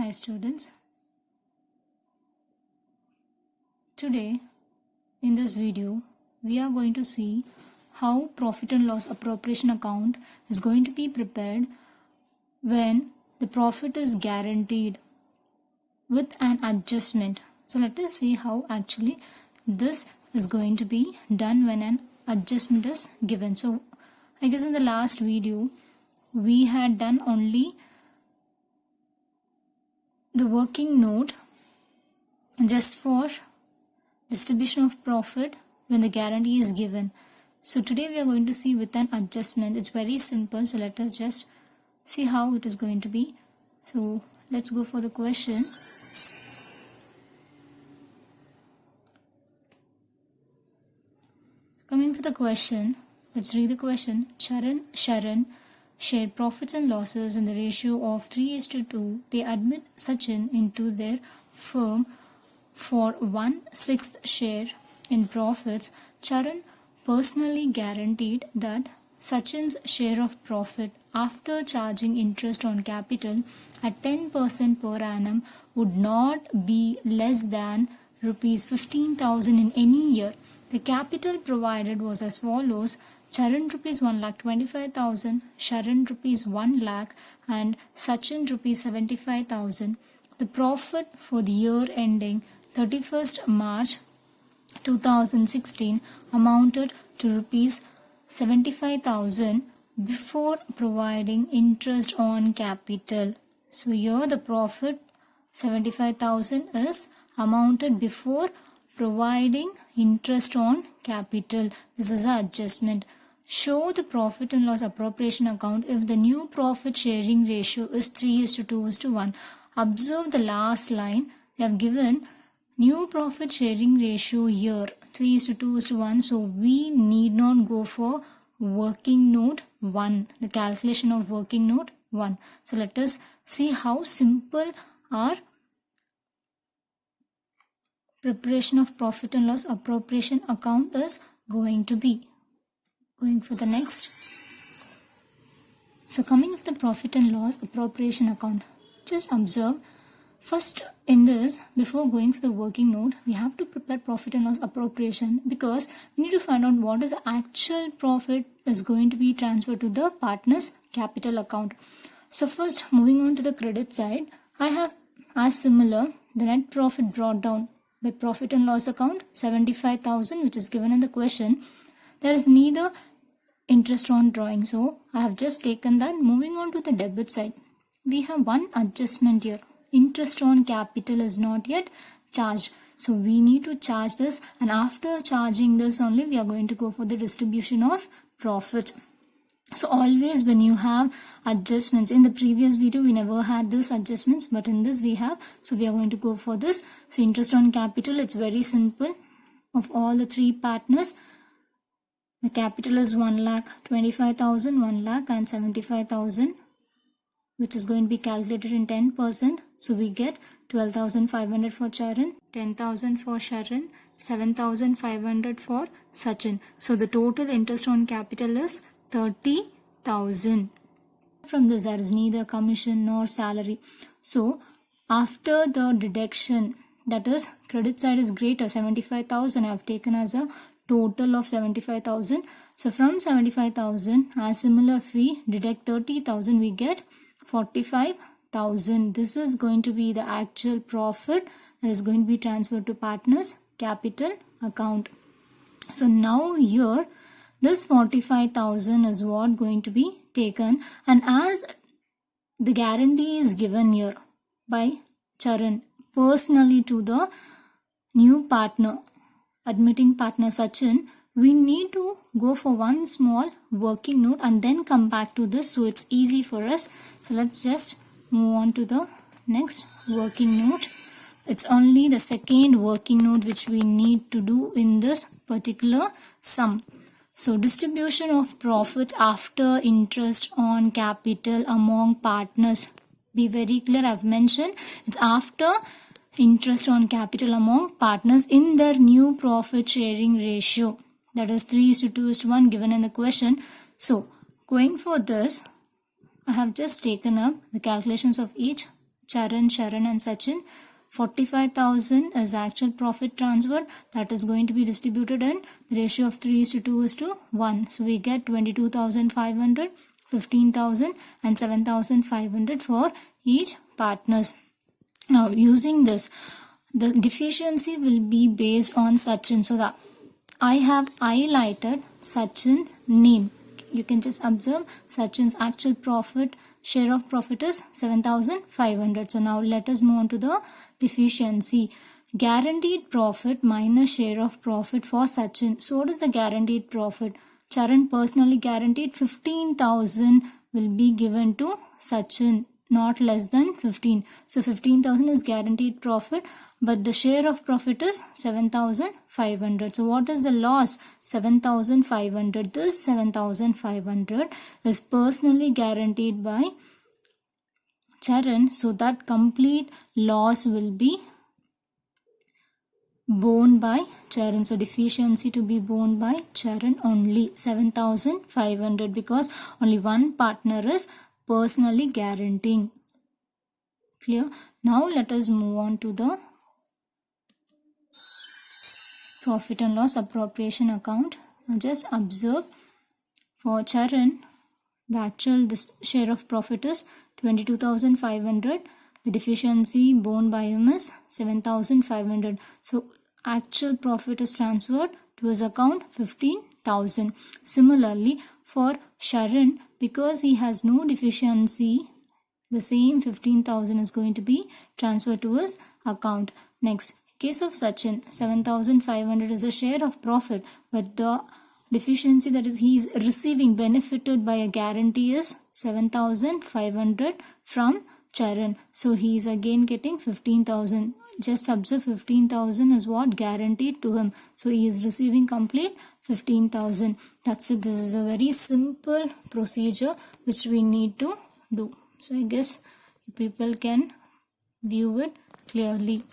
Hi students. Today in this video we are going to see how profit and loss appropriation account is going to be prepared when the profit is guaranteed with an adjustment. So let us see how actually this is going to be done when an adjustment is given. So I guess in the last video we had done only the working note just for distribution of profit when the guarantee is given. So today we are going to see with an adjustment. It's very simple, so let us just see how it is going to be. So let's go for the question. Coming for the question, let's read the question. Sharan shared profits and losses in the ratio of 3:2. They admit Sachin into their firm for 1/6 share in profits. Charan personally guaranteed that Sachin's share of profit after charging interest on capital at 10% per annum would not be less than rupees 15,000 in any year. The capital provided was as follows: Charan rupees 1,25,000, Sharan rupees 1 lakh, and Sachin rupees 75,000. The profit for the year ending 31st March 2016 amounted to rupees 75,000 before providing interest on capital. So here the profit 75,000 is amounted before providing interest on capital. This is an adjustment. Show the profit and loss appropriation account if the new profit sharing ratio is 3:2:1. Observe the last line. They have given new profit sharing ratio here 3:2:1. So we need not go for working note 1, the calculation of working note 1. So let us see how simple our preparation of profit and loss appropriation account is going to be. Going for the next. So coming with the profit and loss appropriation account, just observe first in this, before going for the working note, we have to prepare profit and loss appropriation because we need to find out what is the actual profit is going to be transferred to the partner's capital account. So first, moving on to the credit side, I have as similar the net profit brought down by profit and loss account 75,000, which is given in the question. There is neither interest on drawing, so I have just taken that. Moving on to the debit side, we have one adjustment here. Interest on capital is not yet charged, so we need to charge this, and after charging this only we are going to go for the distribution of profit. So always when you have adjustments, in the previous video we never had this adjustments, but in this we have, so we are going to go for this. So interest on capital, it's very simple. Of all the three partners, the capital is 1,25,000, 1 lakh and 75,000, which is going to be calculated in 10%. So we get 12,500 for Charan, 10,000 for Sharan, 7,500 for Sachin. So the total interest on capital is 30,000. From this there is neither commission nor salary. So after the deduction, that is credit side is greater, 75,000 I have taken as a total of 75,000. So from 75,000, as similar, if we deduct 30,000 we get 45,000. This is going to be the actual profit that is going to be transferred to partners capital account. So now here this 45,000 is what going to be taken, and as the guarantee is given here by Charan personally to the new partner, admitting partner Sachin, we need to go for one small working note and then come back to this, so it's easy for us. So let's just move on to the next working note. It's only the second working note which we need to do in this particular sum. So distribution of profits after interest on capital among partners. Be very clear, I've mentioned it's after interest on capital among partners in their new profit sharing ratio. That is 3:2:1 given in the question. So going for this, I have just taken up the calculations of each Charan, Sharan and Sachin. 45,000 is actual profit transferred. That is going to be distributed in the ratio of 3:2:1. So we get 22,500, 15,000 and 7,500 for each partners. Now using this, the deficiency will be based on Sachin. So that I have highlighted Sachin's name. You can just observe Sachin's actual profit, share of profit is 7,500. So now let us move on to the deficiency. Guaranteed profit minus share of profit for Sachin. So what is the guaranteed profit? Charan personally guaranteed 15,000 will be given to Sachin, not less than 15. So 15,000 is guaranteed profit, but the share of profit is 7,500. So what is the loss? 7,500. This 7,500 is personally guaranteed by Charan, so that complete loss will be borne by Charan. So deficiency to be borne by Charan only, 7,500, because only one partner is personally guaranteeing. Clear? Now let us move on to the profit and loss appropriation account. Now just observe, for Charan, the actual share of profit is 22,500. The deficiency borne by him is 7,500. So actual profit is transferred to his account 15,000. Similarly, for Sharan, because he has no deficiency, the same 15,000 is going to be transferred to his account. Next, case of Sachin, 7,500 is the share of profit, but the deficiency, that is he is receiving benefited by a guarantee, is 7,500 from Charan. So he is again getting 15,000. Just observe, 15,000 is what guaranteed to him. So he is receiving complete 15,000. That's it. This is a very simple procedure which we need to do. So I guess people can view it clearly.